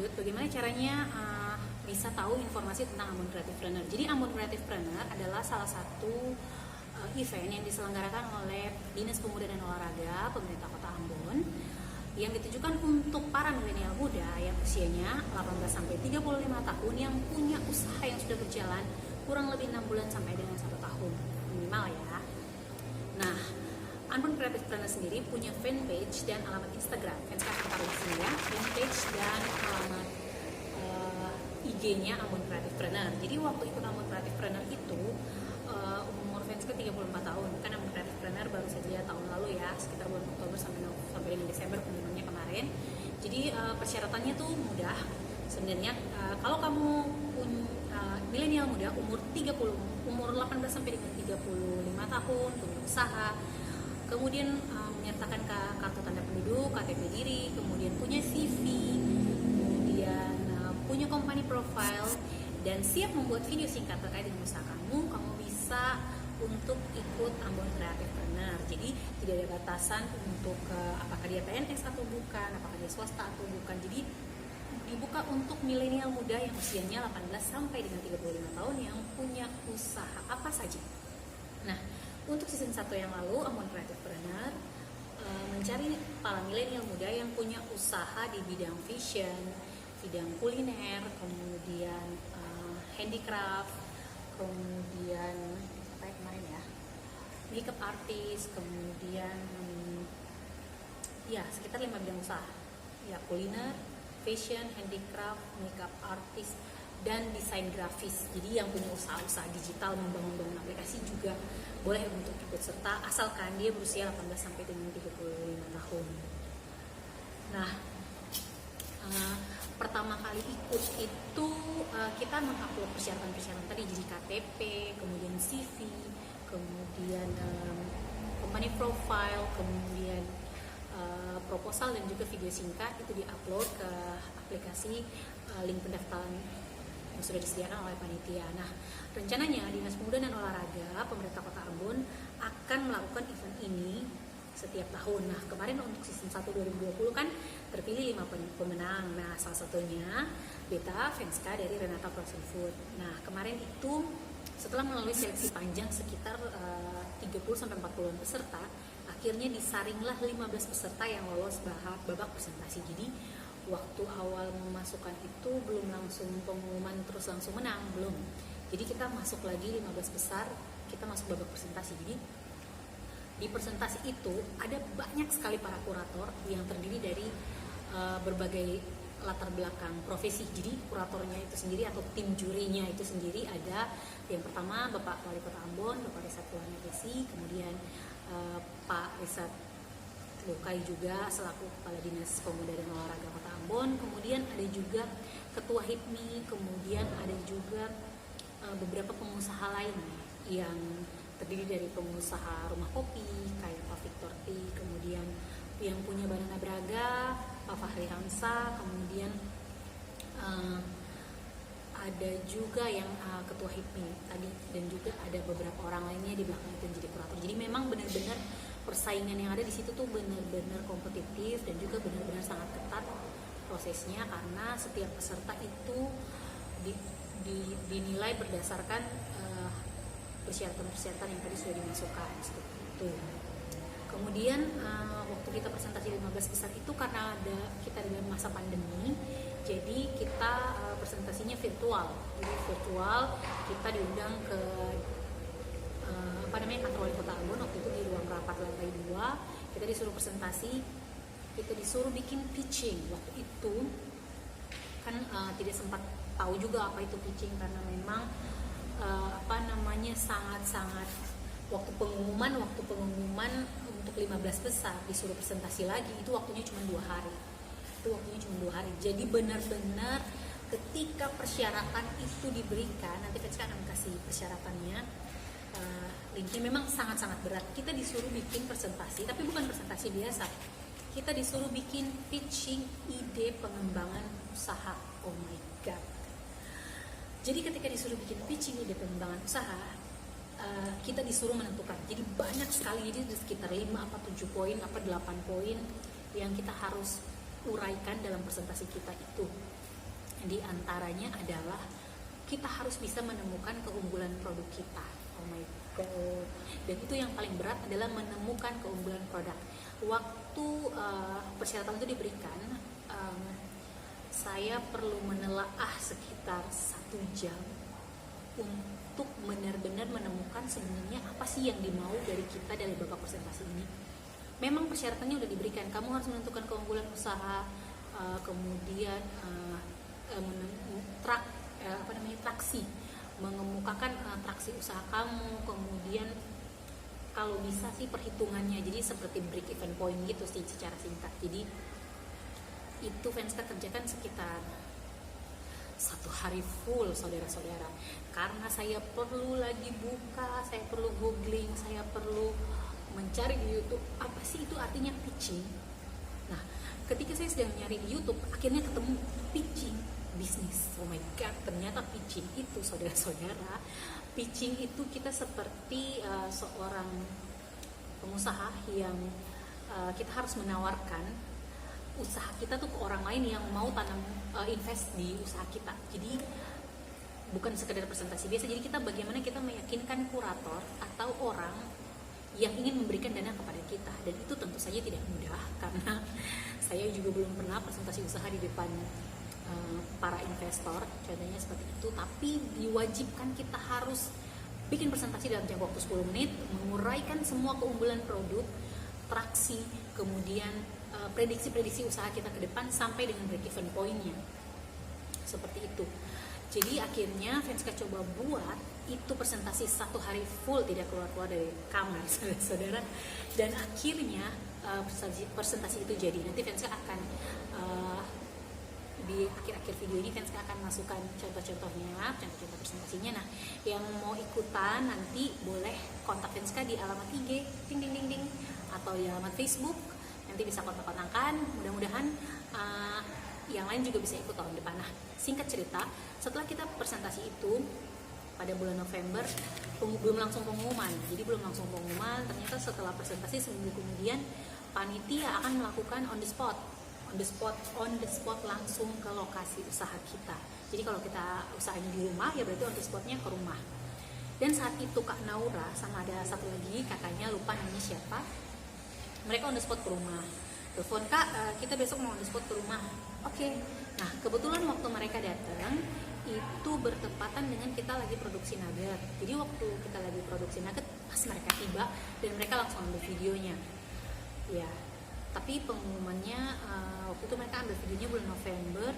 lanjut, bagaimana caranya bisa tahu informasi tentang Ambon Creative Planner. Jadi Ambon Creative Planner adalah salah satu event yang diselenggarakan oleh Dinas Pemuda dan Olahraga Pemerintah Kota Ambon yang ditujukan untuk para milenial muda yang usianya 18 sampai 35 tahun yang punya usaha yang sudah berjalan kurang lebih 6 bulan sampai dengan 1 tahun minimal ya. Nah, Ambon Creative Planner sendiri punya fanpage dan alamat Instagram. Fanpage taruh di sini ya, fanpage dan alamat IG-nya Ambon Creative Planner. Jadi waktu ikut Ambon Creative Planner itu umur fans ke 34 tahun. Kan Ambon Creative Planner baru saja tahun lalu ya, sekitar bulan Oktober sampai dengan Desember pengumumannya kemarin. Jadi persyaratannya tuh mudah. Sebenarnya kalau kamu milenial muda umur 18 sampai dengan 35 tahun, punya usaha, kemudian menyertakan kartu tanda penduduk, KTP diri, kemudian punya CV, kemudian punya company profile, dan siap membuat video singkat terkait dengan usaha kamu bisa untuk ikut Ambon Creative Planner. Jadi tidak ada batasan untuk apakah dia PNS atau bukan, apakah dia swasta atau bukan. Jadi dibuka untuk milenial muda yang usianya 18 sampai dengan 35 tahun yang punya usaha apa saja. Nah, untuk season 1 yang lalu, Ambon Creative Planner mencari para milenial muda yang punya usaha di bidang fashion, bidang kuliner, kemudian handicraft, kemudian apa ya kemarin ya, makeup artist, kemudian ya sekitar 5 bidang usaha ya, kuliner, fashion, handicraft, makeup artist, dan desain grafis. Jadi yang punya usaha-usaha digital, membangun aplikasi juga boleh untuk ikut serta asalkan dia berusia 18 sampai dengan 35 tahun. Nah, pertama kali ikut itu kita mengupload persyaratan tadi, jadi KTP, kemudian CV, kemudian company profile, kemudian proposal dan juga video singkat itu diupload ke aplikasi link pendaftaran yang sudah disediakan oleh panitia. Nah, rencananya Dinas Pemuda dan Olahraga Pemerintah Kota Ambon akan melakukan event ini setiap tahun. Nah, kemarin untuk season 1 2020 kan terpilih 5 pemenang. Nah, salah satunya Beta Venska dari Renata Frozen Food. Nah, kemarin itu setelah melalui seleksi panjang sekitar 30-40 peserta, akhirnya disaringlah 15 peserta yang lolos babak presentasi. Jadi waktu awal memasukkan itu belum langsung pengumuman terus langsung menang, belum. Jadi kita masuk lagi 15 besar, kita masuk babak presentasi. Jadi di presentasi itu ada banyak sekali para kurator yang terdiri dari berbagai latar belakang profesi. Jadi kuratornya itu sendiri atau tim jurinya itu sendiri ada yang pertama Bapak Wali Kota Ambon, Bapak Risat Luhana Desi, kemudian Pak Risat Lukai juga selaku Kepala Dinas Pemuda dan Olahraga Kota Ambon, kemudian ada juga Ketua HIPMI, kemudian ada juga beberapa pengusaha lain yang terdiri dari pengusaha rumah kopi kayak Pak Victor T, kemudian yang punya Banana Braga, Pak Fahri Hamsa, kemudian ada juga yang Ketua HIPMI tadi, dan juga ada beberapa orang lainnya di belakang itu jadi kurator. Jadi memang benar-benar persaingan yang ada di situ tuh benar-benar kompetitif dan juga benar-benar sangat ketat prosesnya, karena setiap peserta itu dinilai berdasarkan persyaratan yang tadi sudah dimasukkan seperti itu. Kemudian waktu kita presentasi 15 besar itu karena kita dalam masa pandemi, jadi kita presentasinya virtual. Jadi virtual kita diundang ke kantor wali kota Ambon waktu itu di ruang rapat lantai 2. Kita disuruh presentasi, kita disuruh bikin pitching. Waktu itu kan tidak sempat tahu juga apa itu pitching karena memang sangat waktu pengumuman untuk 15 besar disuruh presentasi lagi itu waktunya cuma 2 hari. Jadi benar-benar ketika persyaratan itu diberikan, nanti kita akan kasih persyaratannya, linknya memang sangat-sangat berat. Kita disuruh bikin presentasi, tapi bukan presentasi biasa. Kita disuruh bikin pitching ide pengembangan usaha. Oh my god. Jadi ketika disuruh bikin pitching ide pengembangan usaha, kita disuruh menentukan. Jadi banyak sekali, jadi sekitar 5 apa 7 poin apa 8 poin yang kita harus uraikan dalam presentasi kita itu. Di antaranya adalah kita harus bisa menemukan keunggulan produk kita. Oh my god. Dan itu yang paling berat adalah menemukan keunggulan produk. Waktu persyaratan itu diberikan, saya perlu menelaah sekitar 1 jam untuk benar-benar menemukan sebenarnya apa sih yang dimau dari kita dari babak presentasi ini. Memang persyaratannya udah diberikan, kamu harus menentukan keunggulan usaha, kemudian traksi, mengemukakan traksi usaha kamu, kemudian kalau bisa sih perhitungannya, jadi seperti break even point gitu sih secara singkat. Jadi itu Venska kerjakan sekitar 1 hari full, saudara-saudara, karena saya perlu lagi buka, saya perlu googling, saya perlu mencari di YouTube apa sih itu artinya pitching. Nah, ketika saya sedang nyari di YouTube, akhirnya ketemu pitching bisnis. Oh my god, ternyata pitching itu, saudara-saudara, pitching itu kita seperti seorang pengusaha yang kita harus menawarkan usaha kita tuh ke orang lain yang mau invest di usaha kita. Jadi bukan sekedar presentasi biasa, jadi kita bagaimana kita meyakinkan kurator atau orang yang ingin memberikan dana kepada kita. Dan itu tentu saja tidak mudah, karena saya juga belum pernah presentasi usaha di depan para investor, contohnya seperti itu. Tapi diwajibkan kita harus bikin presentasi dalam jangka waktu 10 menit, menguraikan semua keunggulan produk, traksi, kemudian prediksi-prediksi usaha kita ke depan sampai dengan break even point-nya. Seperti itu. Jadi akhirnya Venska coba buat itu presentasi 1 hari full, tidak keluar-keluar dari kamar, saudara-saudara. Dan akhirnya presentasi itu jadi. Nanti Venska akan di akhir-akhir video ini Venska akan masukkan contoh-contohnya, contoh-contoh presentasinya. Nah, yang mau ikutan nanti boleh kontak Venska di alamat IG, ding ding ding ding, atau di alamat Facebook. Nanti bisa kontak-kontakan. Mudah-mudahan yang lain juga bisa ikut tahun depan. Nah, singkat cerita, setelah kita presentasi itu pada bulan November, belum langsung pengumuman. Jadi belum langsung pengumuman, ternyata setelah presentasi seminggu kemudian panitia akan melakukan on the spot langsung ke lokasi usaha kita. Jadi kalau kita usahanya di rumah, ya berarti on the spotnya ke rumah. Dan saat itu Kak Naura sama ada satu lagi kakaknya, lupa namanya siapa, mereka on the spot ke rumah. Telepon, Kak, kita besok mau on the spot ke rumah. Oke. Nah, kebetulan waktu mereka datang itu bertepatan dengan kita lagi produksi nugget. Jadi waktu kita lagi produksi nugget, pas mereka tiba dan mereka langsung ambil videonya. Ya, tapi pengumumannya waktu itu mereka ambil videonya bulan November,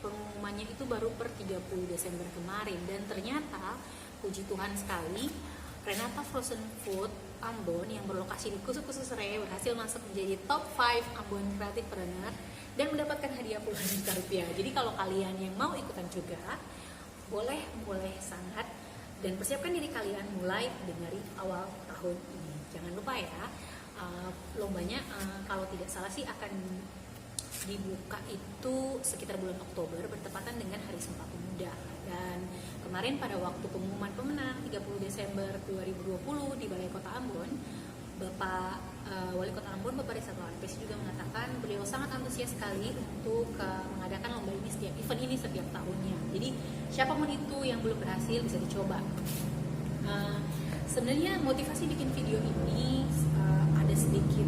pengumumannya itu baru per 30 Desember kemarin. Dan ternyata puji Tuhan sekali, Renata Frozen Food Ambon yang berlokasi di Kusu-Kusu Serai berhasil masuk menjadi top 5 Ambon Creative Planner dan mendapatkan hadiah puluhan juta rupiah. Jadi kalau kalian yang mau ikutan juga, boleh sangat, dan persiapkan diri kalian mulai dari awal tahun ini. Jangan lupa ya, lombanya kalau tidak salah sih akan dibuka itu sekitar bulan Oktober, bertepatan dengan Hari Sumpah Pemuda. Dan kemarin pada waktu pengumuman pemenang 30 Desember 2020 di Balai Kota Ambon, Bapak Wali Kota Ambon, Bapak Rizal Arpes juga mengatakan beliau sangat antusias sekali untuk mengadakan lomba ini, event ini setiap tahunnya. Jadi siapapun itu yang belum berhasil bisa dicoba. Sebenarnya motivasi bikin video ini ada sedikit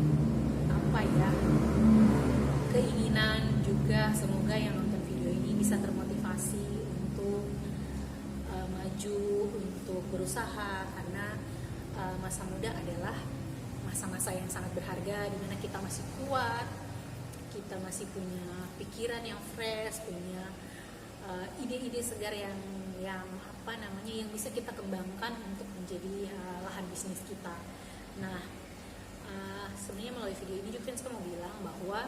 keinginan juga, semoga yang nonton video ini bisa termotivasi untuk maju, untuk berusaha, karena masa muda adalah masa-masa yang sangat berharga, di mana kita masih kuat, kita masih punya pikiran yang fresh, punya ide-ide segar yang bisa kita kembangkan untuk menjadi lahan bisnis kita. Nah, sebenarnya melalui video ini juga saya mau bilang bahwa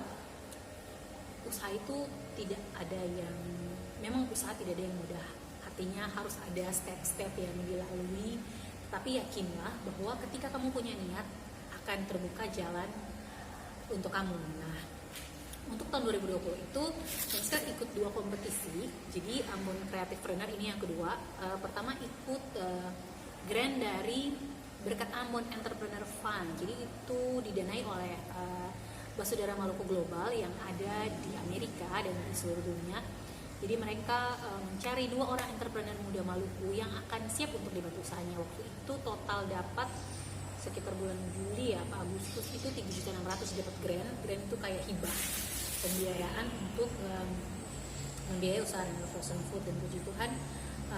usaha itu memang usaha tidak ada yang mudah. Artinya harus ada step-step yang dilalui, tapi yakinlah bahwa ketika kamu punya niat akan terbuka jalan untuk kamu. Nah, untuk tahun 2020 itu Venska ikut 2 kompetisi. Jadi Ambon Creative Planner ini yang kedua. Pertama ikut grant dari Berkat Ambon Entrepreneur Fund. Jadi itu didanai oleh Basudara Maluku Global yang ada di Amerika dan di seluruh dunia. Jadi mereka mencari 2 orang entrepreneur muda Maluku yang akan siap untuk dibantu usahanya. Waktu itu total dapat sekitar bulan Juli ya, Pak Agustus itu 3.600.000 dapat grant. Grant itu kayak hibah pembiayaan untuk membiayai usaha frozen food. Dan puji Tuhan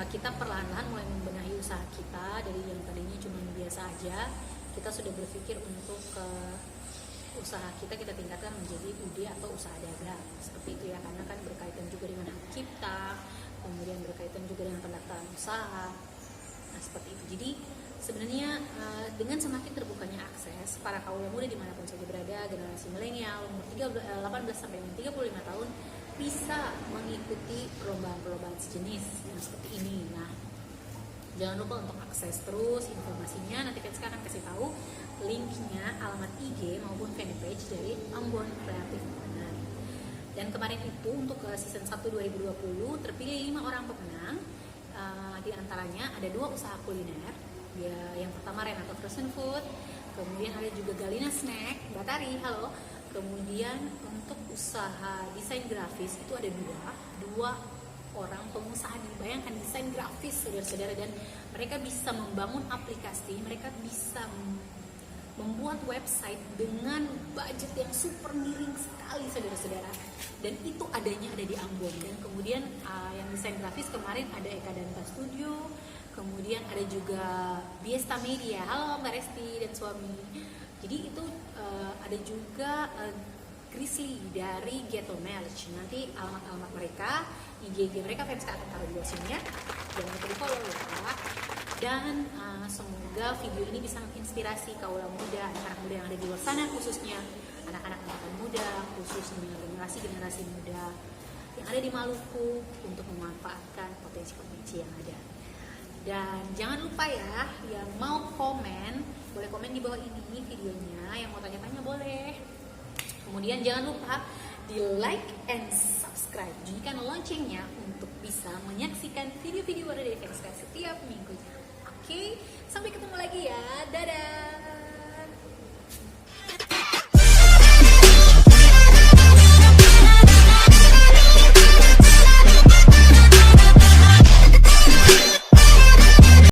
kita perlahan-lahan mulai membenahi usaha kita dari yang tadinya cuma biasa aja. Kita sudah berpikir untuk usaha kita tingkatkan menjadi UD atau usaha dagang seperti itu ya, karena kan berkaitan juga dengan hak cipta, kemudian berkaitan juga dengan pendaftaran usaha. Nah seperti itu. Jadi sebenarnya dengan semakin terbukanya akses, para kaula muda dimanapun saja berada, generasi milenial umur 18 sampai 35 tahun bisa mengikuti perlombaan-perlombaan sejenis yang seperti ini. Nah jangan lupa untuk akses terus informasinya. Nanti kan sekarang kasih tahu linknya, alamat IG maupun fanpage dari Ambon Creative Planner. Dan kemarin itu untuk season 1 2020 terpilih 5 orang pemenang. Di antaranya ada 2 usaha kuliner. Ya, yang pertama Renato Frozen Food, kemudian ada juga Galina Snack, Batari, halo. Kemudian untuk usaha desain grafis itu ada 2 orang pengusaha. Dibayangkan desain grafis saudara-saudara, dan mereka bisa membangun aplikasi, mereka bisa membuat website dengan budget yang super miring sekali saudara-saudara, dan itu adanya ada di Ambon. Dan kemudian yang desain grafis kemarin ada Eka Danta Studio, kemudian ada juga Biesta Media, halo Mbak Resti dan suami. Jadi itu ada juga Grizzly dari Ghetto Merch. Nanti alamat mereka, IG mereka fans akan taruh di bawah sini ya, jangan lupa di follow ya. Dan semoga video ini bisa menginspirasi kaula muda, anak-anak muda yang ada di luar sana, khususnya anak-anak muda, khususnya generasi muda yang ada di Maluku, untuk memanfaatkan potensi-potensi yang ada. Dan jangan lupa ya, yang mau komen boleh komen di bawah ini videonya, yang mau tanya-tanya boleh. Kemudian jangan lupa di like and subscribe, bunyikan loncengnya untuk bisa menyaksikan video-video baru dari Venska setiap minggunya. Oke, sampai ketemu lagi ya, dadah.